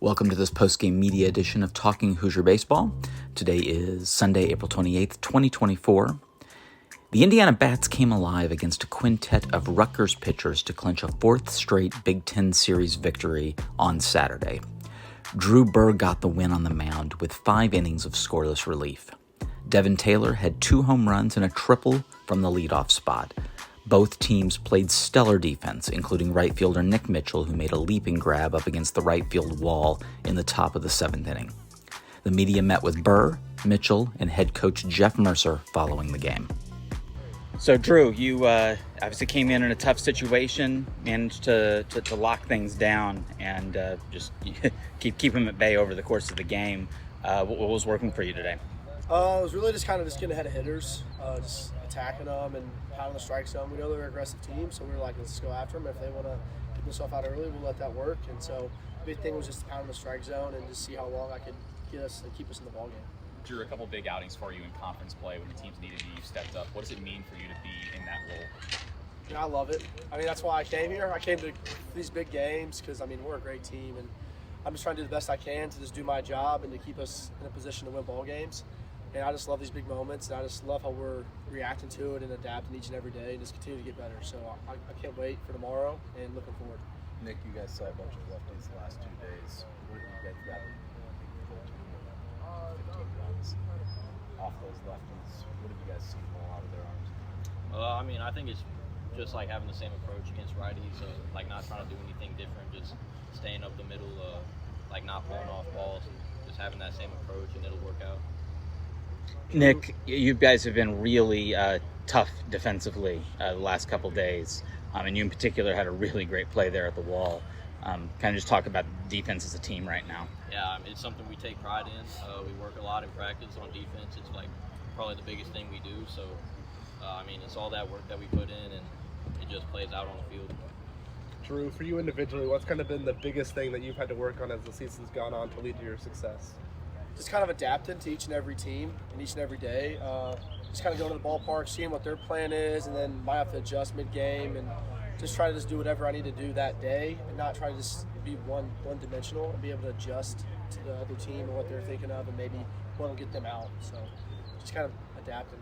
Welcome to this postgame media edition of Talking Hoosier Baseball. Today is Sunday, April 28th, 2024. The Indiana Bats came alive against a quintet of Rutgers pitchers to clinch a fourth straight Big Ten Series victory on Saturday. Buhr got the win on the mound with 5 innings of scoreless relief. Devin Taylor had 2 home runs and a triple from the leadoff spot. Both teams played stellar defense, including right fielder Nick Mitchell, who made a leaping grab up against the right field wall in the top of the 7th inning. The media met with Buhr, Mitchell, and head coach Jeff Mercer following the game. So, Drew, you obviously came in a tough situation, managed to lock things down and just keep them at bay over the course of the game. What was working for you today? It was really just getting ahead of hitters, just attacking them and pounding the strike zone. We know they're an aggressive team, so we were like, let's go after them. If they want to get themselves out early, we'll let that work. And so the big thing was just pounding the strike zone and just see how long I could get us to keep us in the ballgame. Drew, a couple big outings for you in conference play when the teams needed you. You stepped up. What does it mean for you to be in that role? I love it. That's why I came here. I came to these big games because, we're a great team, and I'm just trying to do the best I can to just do my job and to keep us in a position to win ball games. And I just love these big moments, and I just love how we're reacting to it and adapting each and every day and just continue to get better. So I can't wait for tomorrow and looking forward. Nick, you guys saw a bunch of lefties the last 2 days. What have you guys got? 15 runs off those lefties. What have you guys seen roll out of their arms? I think it's just like having the same approach against righties, like not trying to do anything different, just staying up the middle, like not pulling off balls, just having that same approach, and it'll work out. Nick, you guys have been really tough defensively the last couple days, and you in particular had a really great play there at the wall. Kind of just talk about defense as a team right now. Yeah, it's something we take pride in. We work a lot in practice on defense. It's like probably the biggest thing we do. So, it's all that work that we put in, and it just plays out on the field. Drew, for you individually, what's kind of been the biggest thing that you've had to work on as the season's gone on to lead to your success? Just adapting to each and every team and each and every day. Just going to the ballpark, seeing what their plan is, and then might have to adjust mid-game and just try to just do whatever I need to do that day and not try to just be one-dimensional and be able to adjust to the other team and what they're thinking of and maybe what will get them out. So just adapting.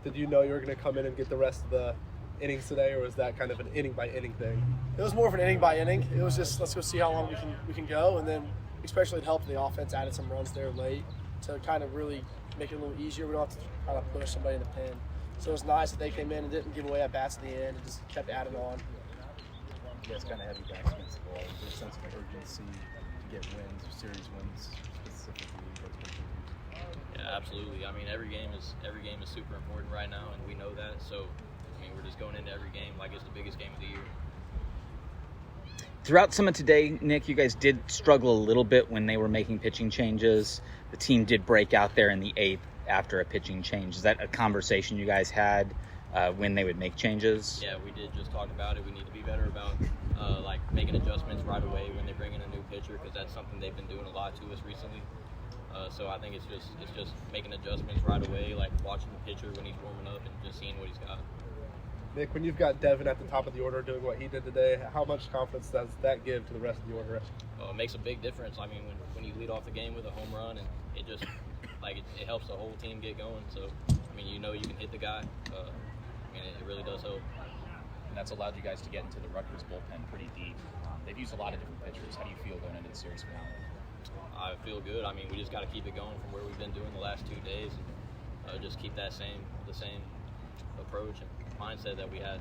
Did you know you were going to come in and get the rest of the innings today, or was that kind of an inning-by-inning thing? It was more of an inning-by-inning. It was just, let's go see how long we can go, and then especially it helped the offense added some runs there late to really make it a little easier. We don't have to push somebody in the pen. So it was nice that they came in and didn't give away at bats at the end and just kept adding on. You guys kind of have your backs against the wall. Is there a sense of urgency to get wins, or series wins specifically? Yeah, absolutely. Every game is super important right now, and we know that. So, we're just going into every game like it's the biggest game of the year. Throughout some of today, Nick, you guys did struggle a little bit when they were making pitching changes. The team did break out there in the 8th after a pitching change. Is that a conversation you guys had when they would make changes? Yeah, we did just talk about it. We need to be better about making adjustments right away when they bring in a new pitcher, because that's something they've been doing a lot to us recently. So I think it's just making adjustments right away, like watching the pitcher when he's warming up and just seeing what he's got. Nick, when you've got Devin at the top of the order doing what he did today, how much confidence does that give to the rest of the order? It makes a big difference. When you lead off the game with a home run, and it just it helps the whole team get going. So, you can hit the guy. It really does help. And that's allowed you guys to get into the Rutgers bullpen pretty deep. They've used a lot of different pitchers. How do you feel going into the series finale? I feel good. We just got to keep it going from where we've been doing the last 2 days, and just keep the same approach and mindset that we had.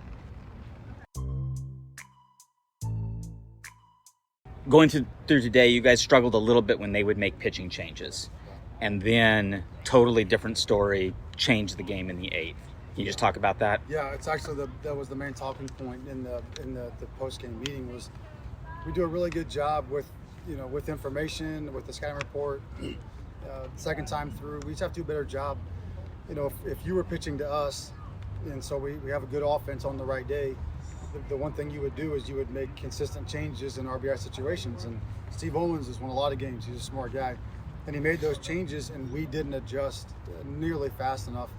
Going through today, you guys struggled a little bit when they would make pitching changes, and then totally different story, changed the game in the 8th. Can you just talk about that? Yeah, it's actually that was the main talking point in the post-game meeting. Was we do a really good job with information, with the scouting report. Second time through, we just have to do a better job. If you were pitching to us, and so we have a good offense on the right day, the one thing you would do is you would make consistent changes in RBI situations. And Steve Owens has won a lot of games. He's a smart guy. And he made those changes, and we didn't adjust nearly fast enough.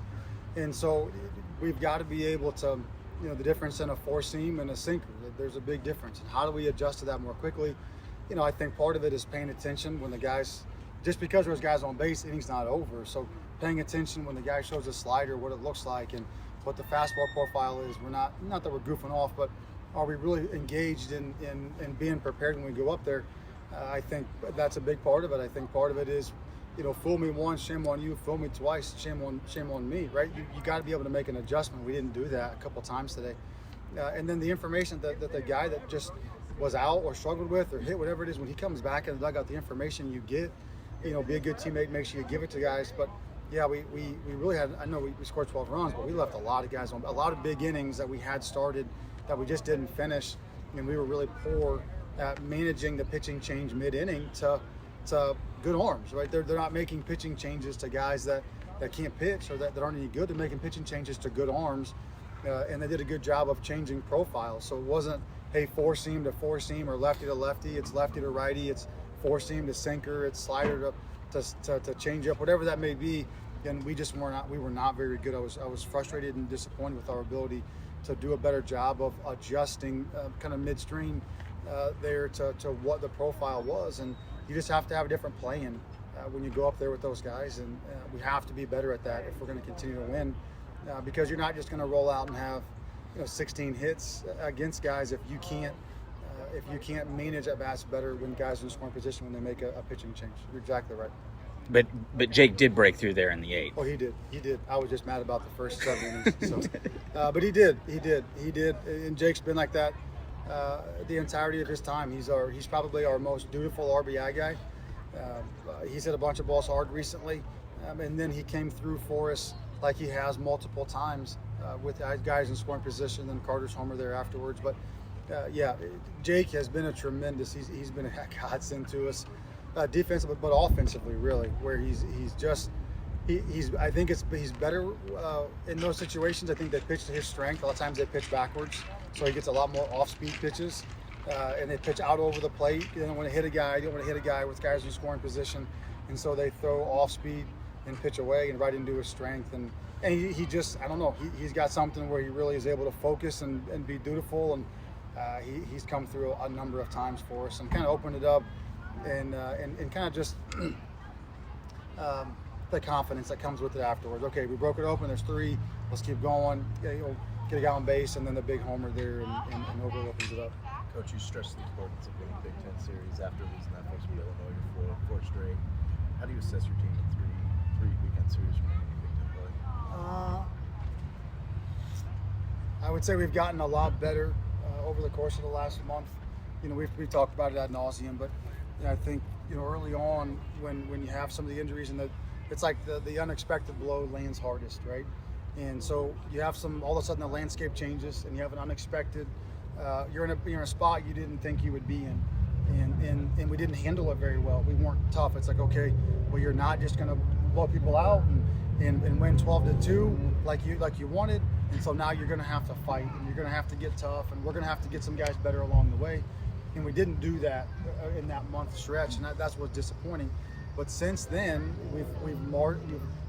And so we've got to be able to, the difference in a four-seam and a sinker, there's a big difference. And how do we adjust to that more quickly? I think part of it is paying attention when the guys, just because there's guys on base, inning's not over. So paying attention when the guy shows a slider, what it looks like, and what the fastball profile is. We're not that we're goofing off, but are we really engaged in being prepared when we go up there? I think that's a big part of it. I think part of it is, fool me once, shame on you. Fool me twice, shame on me, right? You got to be able to make an adjustment. We didn't do that a couple times today. And then the information that the guy that just was out or struggled with or hit, whatever it is, when he comes back in the dugout, the information you get, be a good teammate, make sure you give it to guys. But yeah, we really had, I know we scored 12 runs, but we left a lot of guys on, a lot of big innings that we had started that we just didn't finish. And we were really poor at managing the pitching change mid-inning to good arms, right? They're not making pitching changes to guys that can't pitch or that aren't any good. They're making pitching changes to good arms. And they did a good job of changing profiles. So it wasn't, hey, four seam to four seam or lefty to lefty. It's lefty to righty. It's four seam to sinker. It's slider to change up, whatever that may be. And we were not very good. I was frustrated and disappointed with our ability to do a better job of adjusting kind of midstream there to what the profile was. And you just have to have a different plan when you go up there with those guys. And we have to be better at that if we're going to continue to win. Because you're not just going to roll out and have 16 hits against guys if you can't manage at bats better when guys are in scoring position when they make a pitching change. You're exactly right. But Jake did break through there in the 8th. Oh, he did. I was just mad about the first 7 innings. So. But he did. And Jake's been like that the entirety of his time. He's probably our most dutiful RBI guy. He's hit a bunch of balls hard recently, and then he came through for us like he has multiple times with guys in scoring position, and Carter's homer there afterwards. But yeah, Jake has been a tremendous. He's been a godsend to us, defensively but offensively, really. Where he's I think he's better in those situations. I think they pitch to his strength. A lot of times they pitch backwards, so he gets a lot more off-speed pitches, and they pitch out over the plate. You don't want to hit a guy. You don't want to hit a guy with guys in scoring position, and so they throw off-speed and pitch away and right into his strength. And he just, I don't know, he's got something where he really is able to focus and be dutiful. And he's come through a number of times for us and kind of opened it up and kind of just the confidence that comes with it afterwards. Okay, we broke it open, there's 3, let's keep going. Yeah, get a guy on base, and then the big homer there and Ogle opens it up. Coach, you stressed the importance of winning Big Ten series after losing that first with Illinois, your fourth straight. How do you assess your team in three weekend series remaining in Big Ten play? I would say we've gotten a lot better over the course of the last month. We've talked about it ad nauseum, but I think early on when you have some of the injuries and it's like the unexpected blow lands hardest, right? And so you have all of a sudden the landscape changes and you have an unexpected. You're in a spot you didn't think you would be in. And we didn't handle it very well. We weren't tough. It's like, okay, well, you're not just going to blow people out and win 12-2 like you wanted. And so now you're going to have to fight, and you're going to have to get tough, and we're going to have to get some guys better along the way. And we didn't do that in that month stretch, and that's what's disappointing. But since then, we've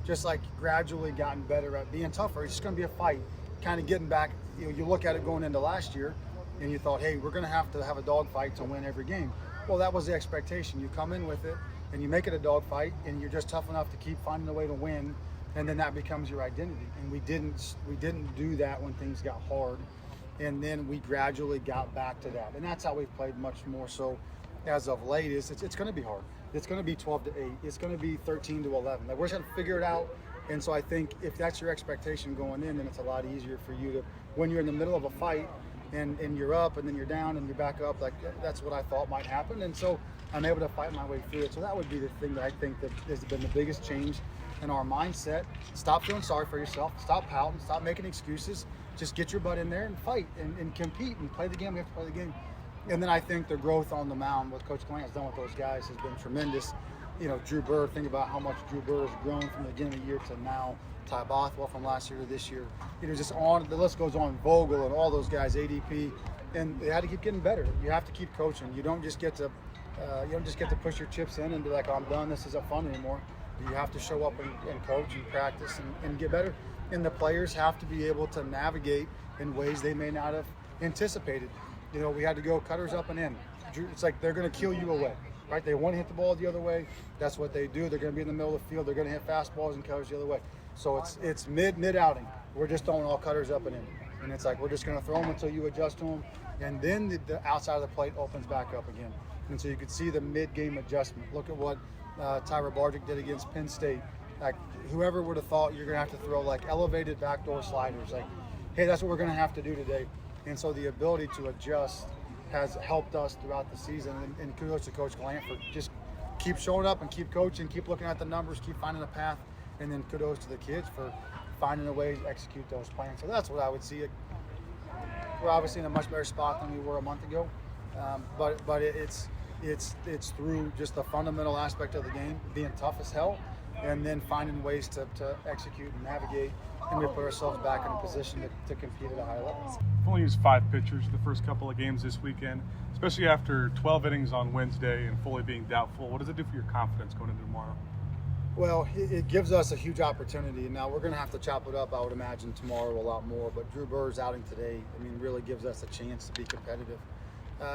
just like gradually gotten better at being tougher. It's just going to be a fight, kind of getting back. You look at it going into last year, and you thought, hey, we're going to have a dogfight to win every game. Well, that was the expectation. You come in with it, and you make it a dogfight, and you're just tough enough to keep finding a way to win, and then that becomes your identity. And we didn't do that when things got hard, and then we gradually got back to that. And that's how we've played much more so as of late. It's going to be hard. It's going to be 12-8. It's going to be 13-11. Like, we're just going to figure it out. And so I think if that's your expectation going in, then it's a lot easier for you to, when you're in the middle of a fight, and you're up, and then you're down, and you're back up. Like, that's what I thought might happen, and so I'm able to fight my way through it. So that would be the thing that I think that has been the biggest change in our mindset. Stop feeling sorry for yourself. Stop pouting. Stop making excuses. Just get your butt in there and fight and compete and play the game. We have to play the game. And then I think the growth on the mound, what Coach Clinch has done with those guys, has been tremendous. Drew Buhr, think about how much Drew Buhr has grown from the beginning of the year to now. Ty Bothwell from last year to this year. Just on, the list goes on. Vogel and all those guys, ADP, and they had to keep getting better. You have to keep coaching. You don't just get to push your chips in and be like, oh, I'm done. This isn't fun anymore. You have to show up and coach and practice and get better. And the players have to be able to navigate in ways they may not have anticipated. We had to go cutters up and in. it's like they're going to kill you away, right? They want to hit the ball the other way. That's what they do. They're going to be in the middle of the field. They're going to hit fastballs and cutters the other way. So it's mid outing. We're just throwing all cutters up and in. And it's like we're just going to throw them until you adjust to them. And then the outside of the plate opens back up again. And so you could see the mid-game adjustment. Look at what Bart did against Penn State. Like, whoever would have thought you're going to have to throw like elevated backdoor sliders. Like, hey, that's what we're going to have to do today. And so the ability to adjust has helped us throughout the season. And kudos to Coach Glant for just keep showing up and keep coaching, keep looking at the numbers, keep finding a path. And then kudos to the kids for finding a way to execute those plans. So that's what I would see. We're obviously in a much better spot than we were a month ago, but it's through just the fundamental aspect of the game, being tough as hell, and then finding ways to execute and navigate, and we put ourselves back in a position to compete at a high level. We've only used 5 pitchers the first couple of games this weekend, especially after 12 innings on Wednesday and Foley being doubtful. What does it do for your confidence going into tomorrow? Well, it gives us a huge opportunity. Now, we're going to have to chop it up, I would imagine, tomorrow a lot more. But Drew Buhr's outing today, I mean, really gives us a chance to be competitive.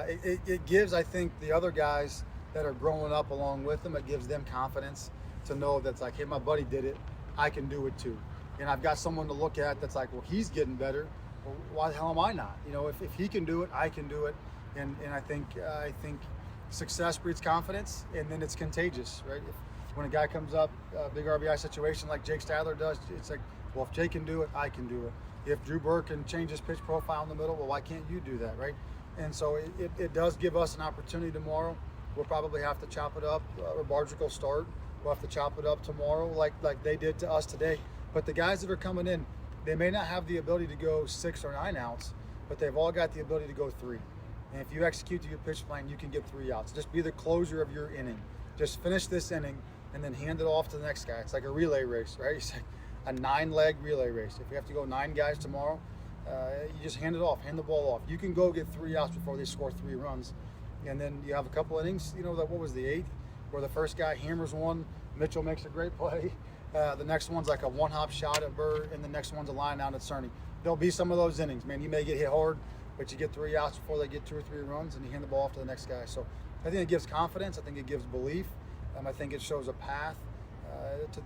It gives, I think, the other guys that are growing up along with them, it gives them confidence to know that's like, hey, my buddy did it. I can do it too. And I've got someone to look at that's like, well, he's getting better. Well, why the hell am I not? You know, if he can do it, I can do it. And I think success breeds confidence, and then it's contagious, right? When a guy comes up, a big RBI situation like Jake Stadler does, it's like, well, if Jake can do it, I can do it. If Drew Buhr can change his pitch profile in the middle, well, why can't you do that, right? And so it does give us an opportunity tomorrow. We'll probably have to chop it up. Bargic will start. We'll have to chop it up tomorrow like they did to us today. But the guys that are coming in, they may not have the ability to go 6 or 9 outs, but they've all got the ability to go 3. And if you execute to your pitch plan, you can get 3 outs. Just be the closer of your inning. Just finish this inning and then hand it off to the next guy. It's like a relay race, right? It's like a 9-leg relay race. If you have to go 9 guys tomorrow, you just hand it off, hand the ball off. You can go get 3 outs before they score 3 runs. And then you have a couple innings, you know, what was the 8th, where the first guy hammers one, Mitchell makes a great play. The next one's like a one-hop shot at Buhr, and the next one's a line out at Cerny. There'll be some of those innings, man. You may get hit hard, but you get 3 outs before they get 2 or 3 runs, and you hand the ball off to the next guy. So I think it gives confidence. I think it gives belief. I think it shows a path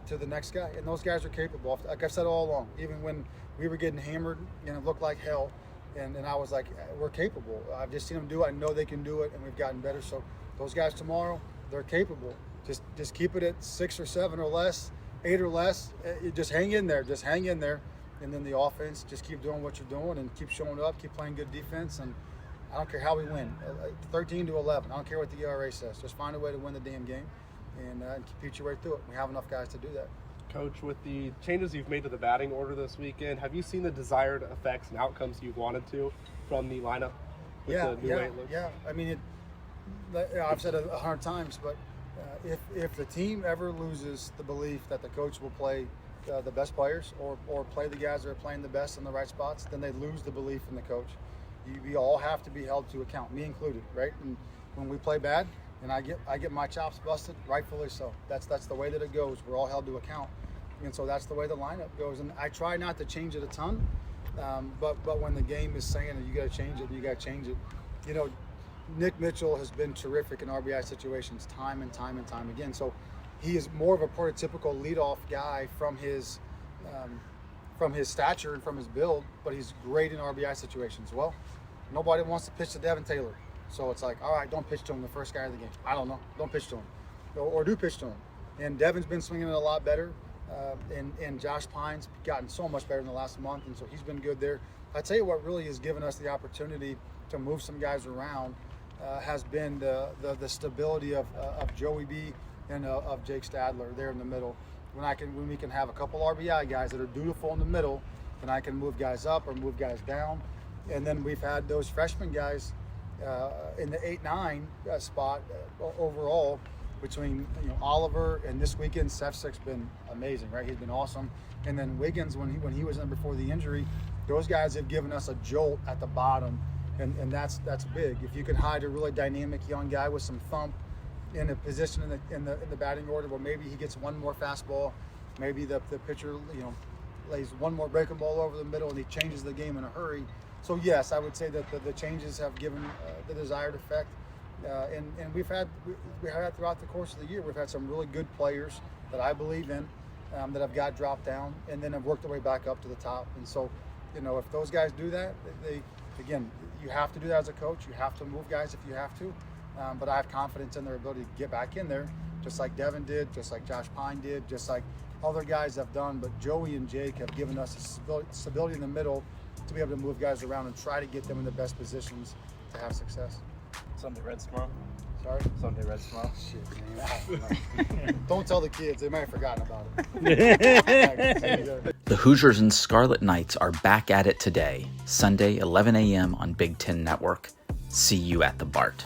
to the next guy, and those guys are capable. Like I've said all along, even when we were getting hammered and it looked like hell, and I was like, we're capable. I've just seen them do it. I know they can do it, and we've gotten better. So those guys tomorrow, they're capable. Just keep it at 6 or 7 or less, 8 or less. You just hang in there. Just hang in there, and then the offense, just keep doing what you're doing and keep showing up, keep playing good defense, and I don't care how we win, 13-11. I don't care what the ERA says. Just find a way to win the damn game. And compete your way through it. We have enough guys to do that. Coach, with the changes you've made to the batting order this weekend, have you seen the desired effects and outcomes you wanted to from the lineup with the new way it looks? Yeah. I mean, I've said it 100 times, but if the team ever loses the belief that the coach will play the best players or play the guys that are playing the best in the right spots, then they lose the belief in the coach. We all have to be held to account, me included, right? And when we play bad, and I get my chops busted, rightfully so. That's the way that it goes. We're all held to account, and so that's the way the lineup goes. And I try not to change it a ton, but when the game is saying that you got to change it, you got to change it. You know, Nick Mitchell has been terrific in RBI situations time and time again. So he is more of a prototypical leadoff guy from his stature and from his build, but he's great in RBI situations. Well, nobody wants to pitch to Devin Taylor. So it's like, all right, don't pitch to him the first guy of the game. I don't know. Don't pitch to him. Or do pitch to him. And Devin's been swinging it a lot better. And Josh Pine's gotten so much better in the last month. And so he's been good there. I tell you what really has given us the opportunity to move some guys around has been the stability of Joey B and of Jake Stadler there in the middle. When we can have a couple RBI guys that are dutiful in the middle, then I can move guys up or move guys down. And then we've had those freshman guys in the 8-9 spot overall between Oliver and this weekend. Sefcik's been amazing, right? He's been awesome. And then Wiggins, when he was in before the injury, those guys have given us a jolt at the bottom, and that's big. If you can hide a really dynamic young guy with some thump in a position in the batting order, well, maybe he gets one more fastball, maybe the pitcher lays one more breaking ball over the middle, and he changes the game in a hurry. So yes, I would say that the changes have given the desired effect. And we've had throughout the course of the year, we've had some really good players that I believe in that have got dropped down and then have worked their way back up to the top. And so, if those guys do that, again, you have to do that as a coach. You have to move guys if you have to. But I have confidence in their ability to get back in there, just like Devin did, just like Josh Pine did, just like other guys have done. But Joey and Jake have given us stability in the middle to be able to move guys around and try to get them in the best positions to have success. Sunday Reds tomorrow. Sorry? Sunday Reds tomorrow. Shit, man. Don't tell the kids. They might have forgotten about it. The Hoosiers and Scarlet Knights are back at it today, Sunday, 11 a.m. on Big Ten Network. See you at the Bart.